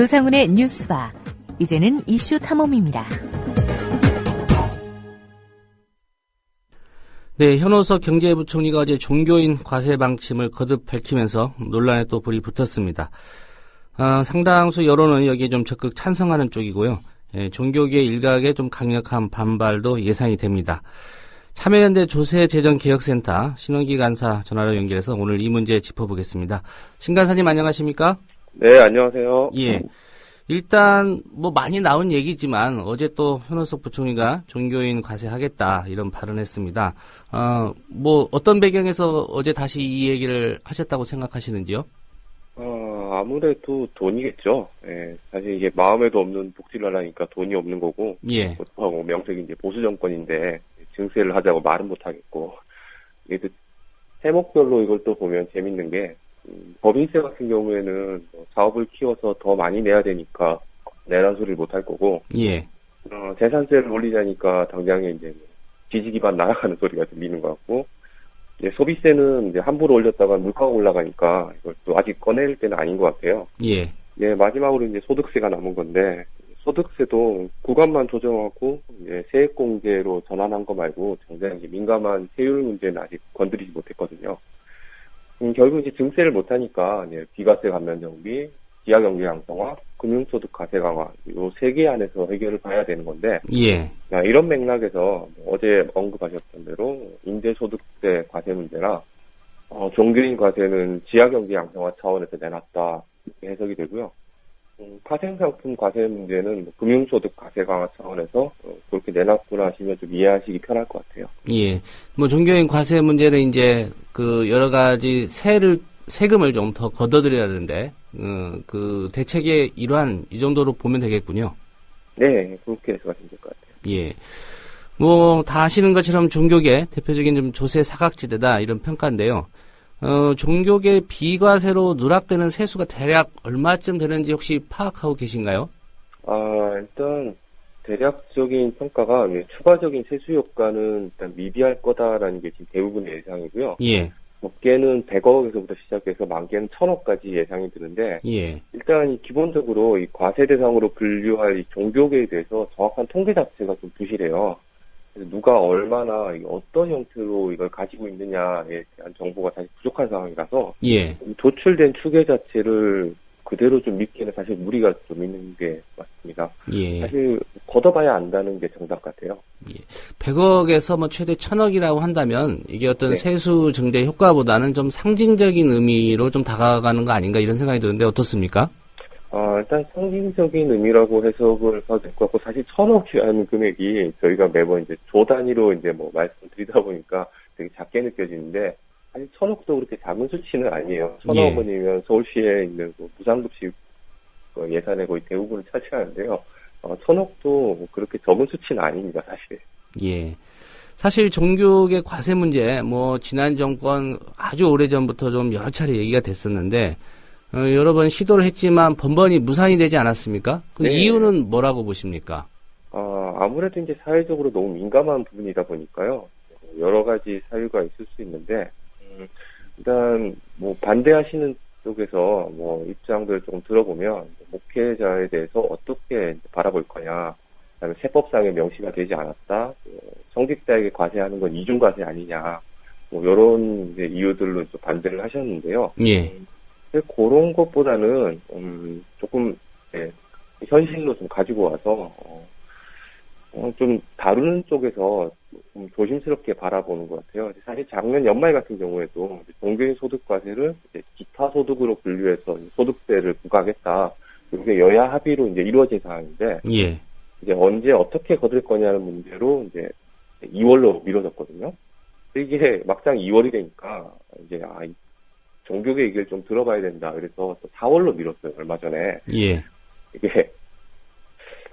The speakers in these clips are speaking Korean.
조상훈의 뉴스바. 이제는 이슈 탐험입니다. 네, 현호석 경제부총리가 어제 종교인 과세 방침을 거듭 밝히면서 논란에 또 불이 붙었습니다. 상당수 여론은 여기에 좀 적극 찬성하는 쪽이고요. 종교계 일각의 좀 강력한 반발도 예상이 됩니다. 참여연대 조세재정개혁센터 신원기 간사 전화로 연결해서 오늘 이 문제 짚어보겠습니다. 신 간사님 안녕하십니까? 네, 안녕하세요. 예. 일단 뭐 많이 나온 얘기지만 어제 또 현호석 부총리가 종교인 과세하겠다 이런 발언했습니다. 뭐 어떤 배경에서 어제 다시 이 얘기를 하셨다고 생각하시는지요? 아무래도 돈이겠죠. 예, 사실 이게 마음에도 없는 복지를 하려니까 돈이 없는 거고. 예. 그렇다고 명색이 이제 보수 정권인데 증세를 하자고 말은 못 하겠고. 이게 또 세목별로 이걸 또 보면 재밌는 게 법인세 같은 경우에는 사업을 키워서 더 많이 내야 되니까 내란 소리를 못 할 거고. 예. 재산세를 올리자니까 당장에 이제 지지 기반 날아가는 소리가 들리는 것 같고. 이제 소비세는 이제 함부로 올렸다가 물가가 올라가니까 이걸 또 아직 꺼낼 때는 아닌 것 같아요. 예. 예, 마지막으로 이제 소득세가 남은 건데, 소득세도 구간만 조정하고, 이제 세액공제로 전환한 거 말고, 정작 이제 민감한 세율 문제는 아직 건드리지 못했거든요. 결국 이제 증세를 못하니까, 이제 비과세 감면 정비, 지하경제 양성화, 금융소득 과세 강화, 요 세 개 안에서 해결을 봐야 되는 건데, 예. 이런 맥락에서 어제 언급하셨던 대로 임대소득세 과세 문제나 종교인 과세는 지하경제 양성화 차원에서 내놨다 이렇게 해석이 되고요. 파생상품 과세 문제는 금융소득 과세 강화 차원에서 그렇게 내놨구나 하시면 좀 이해하시기 편할 것 같아요. 예. 뭐 종교인 과세 문제는 이제 그 여러 가지 세금을 좀 더 걷어들여야 되는데 그 대책의 일환 이 정도로 보면 되겠군요. 네, 그렇게 해석하시면 될 것 같아요. 예. 뭐 다 아시는 것처럼 종교계 대표적인 좀 조세 사각지대다 이런 평가인데요. 종교계 비과세로 누락되는 세수가 대략 얼마쯤 되는지 혹시 파악하고 계신가요? 일단 대략적인 평가가 추가적인 세수 효과는 일단 미비할 거다라는 게 지금 대부분의 예상이고요. 예. 적게는 100억에서부터 시작해서 많게는 1000억까지 예상이 드는데, 예. 일단 기본적으로 이 과세 대상으로 분류할 이 종교계에 대해서 정확한 통계 자체가 좀 부실해요. 그래서 누가 얼마나 어떤 형태로 이걸 가지고 있느냐에 대한 정보가 사실 부족한 상황이라서, 예. 도출된 추계 자체를 그대로 좀 믿기는 사실 무리가 좀 있는 게 맞습니다. 예. 사실 걷어봐야 안다는 게 정답 같아요. 예. 100억에서 뭐 최대 1000억이라고 한다면 이게 어떤 네. 세수 증대 효과보다는 좀 상징적인 의미로 좀 다가가는 거 아닌가 이런 생각이 드는데 어떻습니까? 일단 상징적인 의미라고 해석을 해도 될 것 같고, 사실 1000억이라는 금액이 저희가 매번 이제 조 단위로 이제 뭐 말씀드리다 보니까 되게 작게 느껴지는데, 사실 1000억도 그렇게 작은 수치는 아니에요. 1000억 원이면 서울시에 있는 무상급식 예산의 거의 대부분을 차지하는데요. 1000억도 그렇게 적은 수치는 아닙니다, 사실. 예. 사실 종교계 과세 문제, 뭐, 지난 정권 아주 오래 전부터 좀 여러 차례 얘기가 됐었는데, 여러 번 시도를 했지만 번번이 무산이 되지 않았습니까? 그 네. 이유는 뭐라고 보십니까? 아무래도 이제 사회적으로 너무 민감한 부분이다 보니까요. 여러 가지 사유가 있을 수 있는데, 일단, 뭐, 반대하시는 쪽에서 뭐, 입장들 조금 들어보면, 목회자에 대해서 어떻게 바라볼 거냐, 그다음에 세법상의 명시가 되지 않았다, 성직자에게 과세하는 건 이중과세 아니냐, 뭐, 요런 이제 이유들로 좀 반대를 하셨는데요. 예. 그런 것보다는, 조금, 현실로 좀 가지고 와서, 좀 다루는 쪽에서 좀 조심스럽게 바라보는 것 같아요. 사실 작년 연말 같은 경우에도 종교인 소득과세를 이제 기타 소득으로 분류해서 소득세를 부과하겠다. 이게 여야 합의로 이제 이루어진 상황인데, 예. 이제 언제 어떻게 거둘 거냐는 문제로 이제 2월로 미뤄졌거든요. 이게 막상 2월이 되니까 이제 종교계 얘기를 좀 들어봐야 된다. 그래서 또 4월로 미뤘어요. 얼마 전에. 예. 이게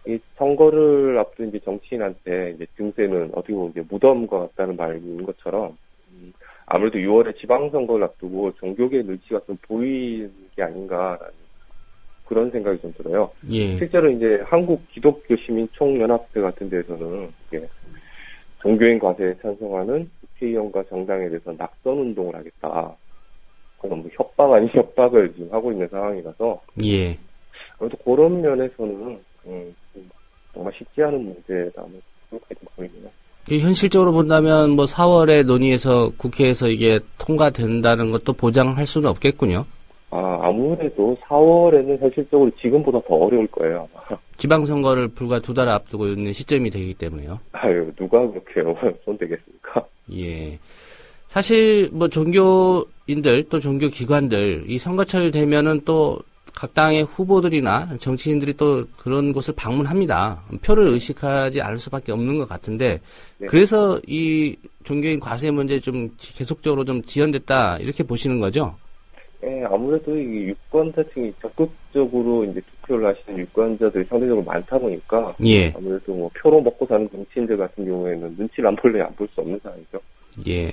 이 선거를 앞둔 이제 정치인한테 이제 증세는 어떻게 보면 이제 무덤과 같다는 말인 것처럼 아무래도 6월에 지방선거를 앞두고 종교계의 눈치가 좀 보이는 게 아닌가라는 그런 생각이 좀 들어요. 예. 실제로 이제 한국 기독교 시민 총연합회 같은 데서는 이게 종교인 과세에 찬성하는 국회의원과 정당에 대해서 낙선 운동을 하겠다. 그럼 뭐 협박 아닌 협박을 지금 하고 있는 상황이라서 예. 아무튼 그런 면에서는, 정말 쉽지 않은 문제다, 뭐, 그렇게 좀 보이네요. 현실적으로 본다면 뭐 4월에 논의해서 국회에서 이게 통과된다는 것도 보장할 수는 없겠군요. 아무래도 4월에는 현실적으로 지금보다 더 어려울 거예요, 아마. 지방선거를 불과 2달 앞두고 있는 시점이 되기 때문에요. 아유, 누가 그렇게 손대겠습니까? 예. 사실 뭐 종교인들 또 종교기관들 이 선거철 되면은 또 각 당의 후보들이나 정치인들이 또 그런 곳을 방문합니다. 표를 의식하지 않을 수밖에 없는 것 같은데 네. 그래서 이 종교인 과세 문제 좀 계속적으로 좀 지연됐다 이렇게 보시는 거죠? 예, 아무래도 이 유권자층이 적극적으로 이제 투표를 하시는 유권자들이 상대적으로 많다 보니까 예. 아무래도 뭐 표로 먹고 사는 정치인들 같은 경우에는 눈치를 안 볼래 안 볼 수 없는 상황이죠. 예.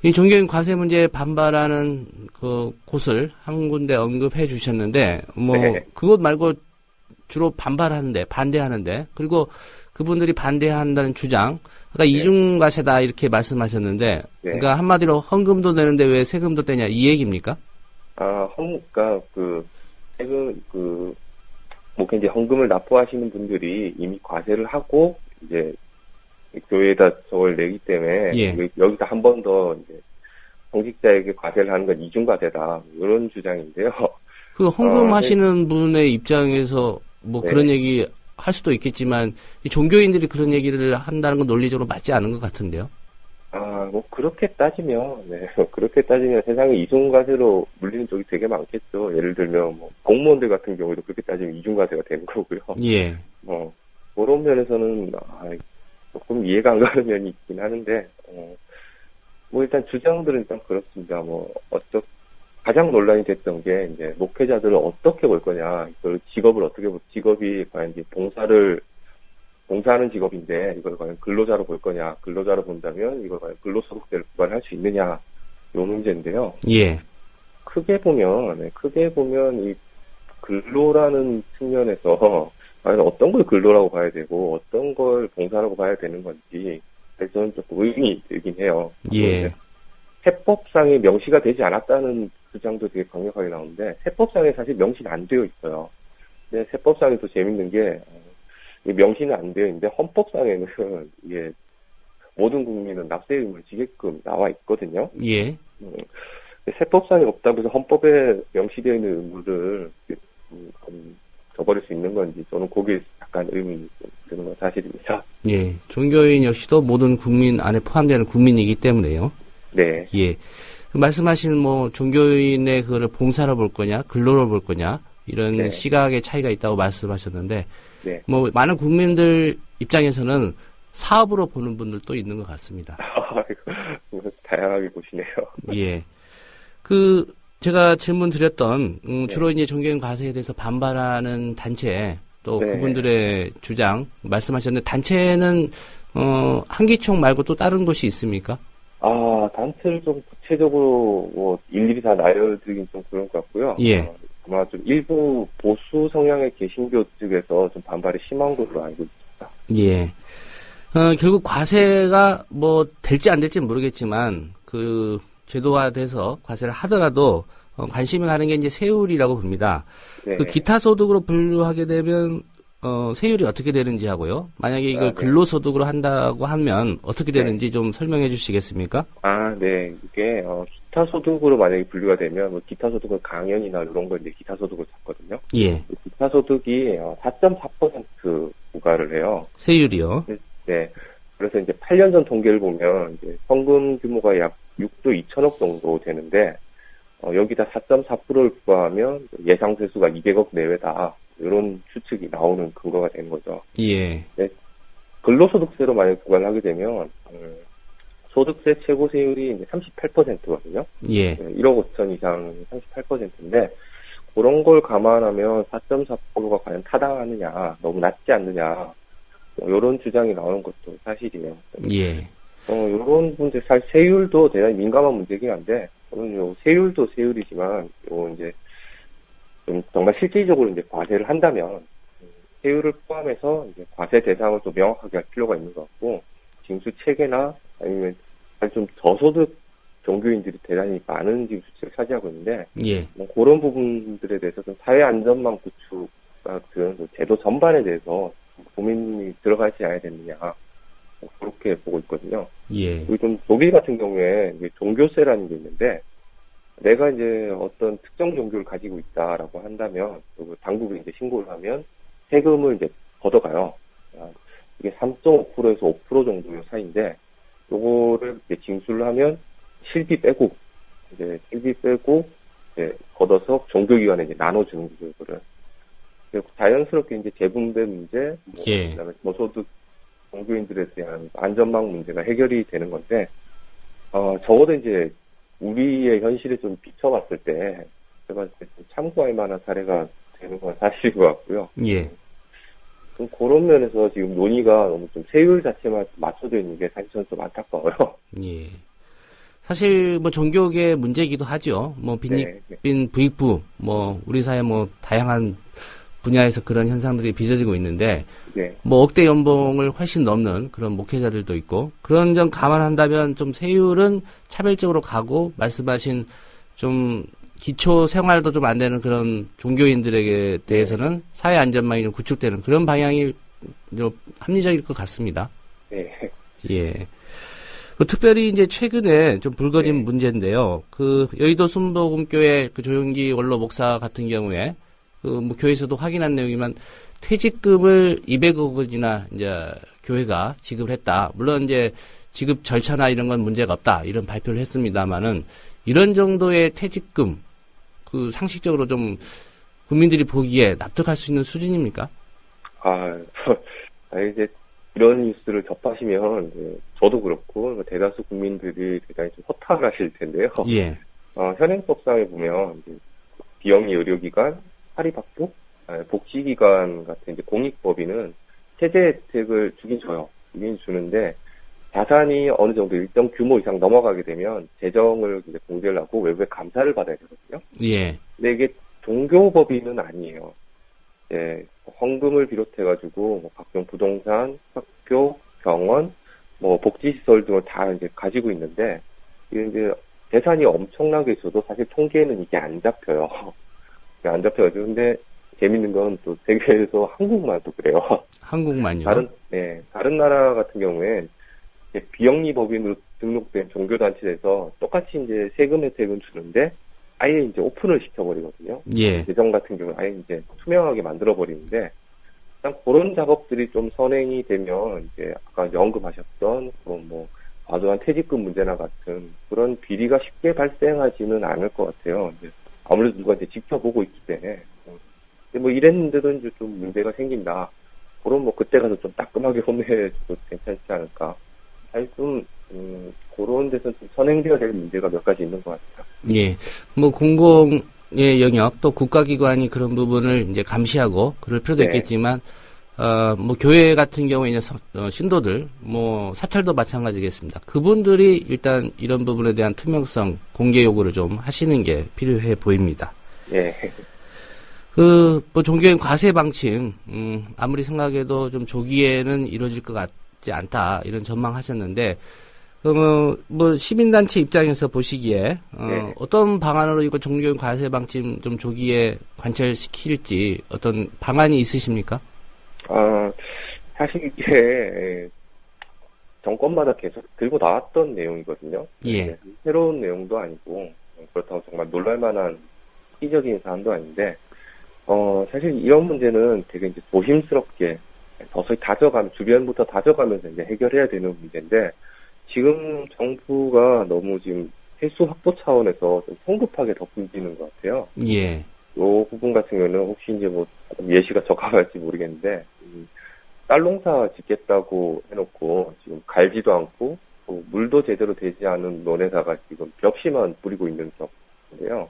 이 종교인 과세 문제에 반발하는 그 곳을 한 군데 언급해 주셨는데, 뭐, 네. 그것 말고 주로 반대하는데, 그리고 그분들이 반대한다는 주장, 그러니까 이중과세다 이렇게 말씀하셨는데, 그러니까 한마디로 헌금도 내는데 왜 세금도 떼냐 이 얘기입니까? 그러니까 뭐 이제 헌금을 납부하시는 분들이 이미 과세를 하고 이제 교회에다 저걸 내기 때문에 여기서 한 번 더 이제 공직자에게 과세를 하는 건 이중과세다 이런 주장인데요. 그 헌금하시는 분의 입장에서 뭐 그런 얘기 할 수도 있겠지만 이 종교인들이 그런 얘기를 한다는 건 논리적으로 맞지 않은 것 같은데요. 뭐 그렇게 따지면 세상에 이중과세로 물리는 쪽이 되게 많겠죠. 예를 들면 뭐 공무원들 같은 경우도 그렇게 따지면 이중과세가 되는 거고요. 예. 그런 면에서는 조금 이해가 안 가는 면이 있긴 하는데, 뭐 일단 주장들은 일단 그렇습니다. 가장 논란이 됐던 게 이제 목회자들을 어떻게 볼 거냐, 이걸 직업이 과연 이제 봉사하는 직업인데 이걸 과연 근로자로 볼 거냐, 근로자로 본다면 이걸 과연 근로소득세를 부과할 수 있느냐, 이 문제인데요. 예. 크게 보면 이 근로라는 측면에서 과연 어떤 걸 근로라고 봐야 되고 어떤 걸 봉사라고 봐야 되는 건지 저는 조금 의문이 들긴 해요. 예. 세법상에 명시가 되지 않았다는 주장도 되게 강력하게 나오는데 세법상에 사실 명시는 안 되어 있어요. 근데 세법상에 또 재밌는 게 명시는 안 되어 있는데 헌법상에는 이게 모든 국민은 납세 의무를 지게끔 나와 있거든요. 예. 세법상에 없다고 해서 헌법에 명시되어 있는 의무를 저버릴 수 있는 건지 저는 거기에 약간 의문이 드는 건 사실입니다. 예, 종교인 역시도 모든 국민 안에 포함되는 국민이기 때문에요. 네. 예. 말씀하신 뭐 종교인의 그거를 봉사로 볼 거냐, 근로로 볼 거냐 이런 시각의 차이가 있다고 말씀하셨는데, 뭐 많은 국민들 입장에서는 사업으로 보는 분들도 있는 것 같습니다. 다양하게 보시네요. 예. 제가 질문 드렸던, 주로 이제 종교인 과세에 대해서 반발하는 단체, 또 그분들의 주장, 말씀하셨는데, 단체는, 한기총 말고 또 다른 곳이 있습니까? 단체를 좀 구체적으로, 일일이 다 나열드리긴 좀 그런 것 같고요. 예. 아마 좀 일부 보수 성향의 개신교 쪽에서 좀 반발이 심한 것으로 알고 있습니다. 예. 결국 과세가 뭐, 될지 안 될지 모르겠지만, 제도화돼서 과세를 하더라도 관심이 가는 게 이제 세율이라고 봅니다. 그 기타 소득으로 분류하게 되면 세율이 어떻게 되는지 하고요. 만약에 이걸 근로소득으로 한다고 하면 어떻게 되는지 좀 설명해 주시겠습니까? 네. 이게 기타 소득으로 만약에 분류가 되면 뭐 기타 소득은 강연이나 이런 거 이제 기타 소득을 잡거든요. 예. 기타 소득이 4.4% 부과를 해요. 세율이요? 네. 그래서 이제 8년 전 통계를 보면 이제 성금 규모가 약 6조 2천억 정도 되는데 여기다 4.4%를 부과하면 예상 세수가 200억 내외다. 이런 추측이 나오는 근거가 되는 거죠. 예. 네. 근로소득세로 만약 부과를 하게 되면 소득세 최고 세율이 이제 38%거든요. 예. 1억 5천 이상 38%인데 그런 걸 감안하면 4.4%가 과연 타당하느냐, 너무 낮지 않느냐. 이런 주장이 나오는 것도 사실이에요. 예. 이런 문제, 사실 세율도 대단히 민감한 문제긴 한데, 저는 세율도 세율이지만, 이제, 좀 정말 실질적으로 이제 과세를 한다면, 세율을 포함해서 이제 과세 대상을 좀 명확하게 할 필요가 있는 것 같고, 징수 체계나 아니면 좀 저소득 종교인들이 대단히 많은 지금 수치를 차지하고 있는데, 예. 뭐 그런 부분들에 대해서 좀 사회 안전망 구축 같은 그 제도 전반에 대해서 고민이 들어가지 않아야 되느냐, 뭐 그렇게 보고 있거든요. 예. 그리고 좀 독일 같은 경우에 이제 종교세라는 게 있는데, 내가 이제 어떤 특정 종교를 가지고 있다라고 한다면, 그 당국에 이제 신고를 하면 세금을 이제 걷어가요. 이게 3.5%에서 5% 정도의 사이인데, 요거를 이제 징수를 하면 실비 빼고, 이제 걷어서 종교기관에 이제 나눠주는 거죠, 이거를. 그리고 자연스럽게 이제 재분배 문제, 뭐, 예. 그다음에 저소득 종교인들에 대한 안전망 문제가 해결이 되는 건데, 적어도 이제 우리의 현실에 좀 비춰봤을 때, 제가 봤을 때 좀 참고할 만한 사례가 되는 건 사실인 것 같고요. 예. 좀 그런 면에서 지금 논의가 너무 좀 세율 자체만 맞춰져 있는 게 사실 저는 좀 안타까워요. 예. 사실 뭐 종교계 문제이기도 하죠. 뭐 빈익빈 부익부 뭐 우리 사회 뭐 다양한 분야에서 그런 현상들이 빚어지고 있는데 네. 뭐 억대 연봉을 훨씬 넘는 그런 목회자들도 있고 그런 점 감안한다면 좀 세율은 차별적으로 가고 말씀하신 좀 기초 생활도 좀 안 되는 그런 종교인들에게 대해서는 사회 안전망이 좀 구축되는 그런 방향이 좀 합리적일 것 같습니다. 네. 예. 특별히 이제 최근에 좀 불거진 네. 문제인데요. 그 여의도 순복음교회 그 조용기 원로 목사 같은 경우에 그 뭐 교회에서도 확인한 내용이지만 퇴직금을 200억 원이나 이제 교회가 지급을 했다. 물론 이제 지급 절차나 이런 건 문제가 없다. 이런 발표를 했습니다만은 이런 정도의 퇴직금 그 상식적으로 좀 국민들이 보기에 납득할 수 있는 수준입니까? 이제 이런 뉴스를 접하시면 이제 저도 그렇고 대다수 국민들이 대단히 좀 허탈하실 텐데요. 예. 현행법상에 보면 이제 비영리 의료기관, 사립학교, 복지기관 같은 이제 공익법인은 세제 혜택을 주긴 줘요. 주긴 주는데 자산이 어느 정도 일정 규모 이상 넘어가게 되면 재정을 이제 공제를 하고 외부의 감사를 받아야 되거든요. 예. 근데 이게 종교법인은 아니에요. 예, 헌금을 비롯해가지고 뭐 각종 부동산, 학교, 병원, 뭐 복지시설 등을 다 이제 가지고 있는데 이게 이제 재산이 엄청나게 있어도 사실 통계에는 이게 안 잡혀요. 안 잡혀가지고 근데 재밌는 건 또 세계에서 한국만도 그래요. 한국만요? 다른 나라 같은 경우에 비영리 법인으로 등록된 종교단체에서 똑같이 이제 세금 혜택은 주는데 아예 이제 오픈을 시켜버리거든요. 예. 재정 같은 경우는 아예 이제 투명하게 만들어버리는데, 일단 그런 작업들이 좀 선행이 되면, 이제 아까 언급하셨던, 뭐, 과도한 퇴직금 문제나 같은 그런 비리가 쉽게 발생하지는 않을 것 같아요. 이제 아무래도 누가 이제 지켜보고 있기 때문에. 근데 뭐 이랬는데도 이제 좀 문제가 생긴다. 그럼 뭐 그때 가서 좀 따끔하게 혼내줘도 괜찮지 않을까. 사실 좀, 그런 데서 좀 선행되어야 될 문제가 몇 가지 있는 것 같아요. 예. 뭐 공공의 영역 또 국가기관이 그런 부분을 이제 감시하고 그럴 필요도 네. 있겠지만 뭐 교회 같은 경우에 이제 신도들 뭐 사찰도 마찬가지겠습니다. 그분들이 일단 이런 부분에 대한 투명성 공개 요구를 좀 하시는 게 필요해 보입니다. 예. 뭐 종교인 과세 방침 아무리 생각해도 좀 조기에는 이루어질 것 같지 않다 이런 전망하셨는데 뭐 시민단체 입장에서 보시기에 네. 어떤 방안으로 이거 종교인 과세 방침 좀 조기에 관철시킬지 어떤 방안이 있으십니까? 사실 이게 정권마다 계속 들고 나왔던 내용이거든요. 예. 새로운 내용도 아니고 그렇다고 정말 놀랄만한 시기적인 사안도 아닌데 사실 이런 문제는 되게 이제 조심스럽게 서서히 주변부터 다져가면서 이제 해결해야 되는 문제인데 지금 정부가 너무 지금 횟수 확보 차원에서 좀 성급하게 덮어지는 것 같아요. 예. 요 부분 같은 경우는 혹시 이제 뭐 예시가 적합할지 모르겠는데 쌀 농사 짓겠다고 해놓고 지금 갈지도 않고 또 물도 제대로 되지 않은 논에다가 지금 벽시만 뿌리고 있는 경우인데요.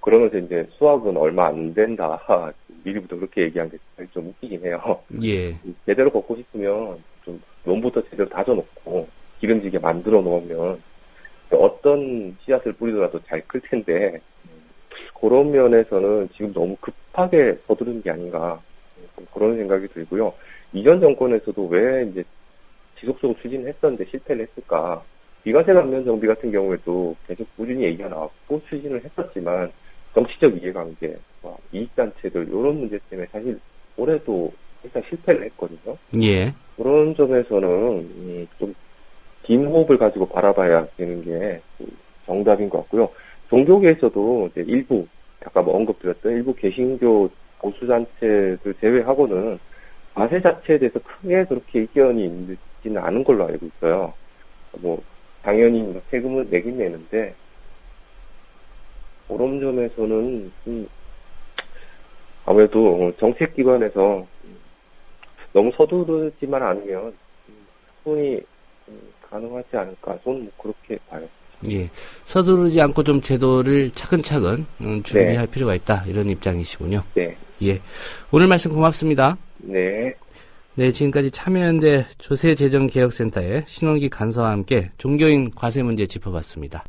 그러면서 이제 수확은 얼마 안 된다. 미리부터 그렇게 얘기한 게 좀 웃기긴 해요. 예. 제대로 걷고 싶으면 좀 논부터 제대로 다져놓고 기름지게 만들어 놓으면 어떤 씨앗을 뿌리더라도 잘 클 텐데 그런 면에서는 지금 너무 급하게 서두른 게 아닌가 그런 생각이 들고요. 이전 정권에서도 왜 이제 지속적으로 추진했었는데 실패를 했을까? 비과세 감면 정비 같은 경우에도 계속 꾸준히 얘기가 나왔고 추진을 했었지만 정치적 이해관계, 이익단체들 이런 문제 때문에 사실 올해도 일단 실패를 했거든요. 예. 그런 점에서는 좀 긴 호흡을 가지고 바라봐야 되는 게 정답인 것 같고요. 종교계에서도 이제 일부 아까 언급드렸던 일부 개신교 보수단체들 제외하고는 과세 자체에 대해서 크게 그렇게 의견이 있지는 않은 걸로 알고 있어요. 뭐 당연히 세금은 내긴 내는데 그런 점에서는 아무래도 정책기관에서 너무 서두르지만 않으면 충분히 가능하지 않을까. 저는 뭐 그렇게 봐요. 예. 서두르지 않고 좀 제도를 차근차근 준비할 네. 필요가 있다. 이런 입장이시군요. 네. 예. 오늘 말씀 고맙습니다. 네. 네, 지금까지 참여연대 조세재정개혁센터의 신원기 간사와 함께 종교인 과세 문제 짚어봤습니다.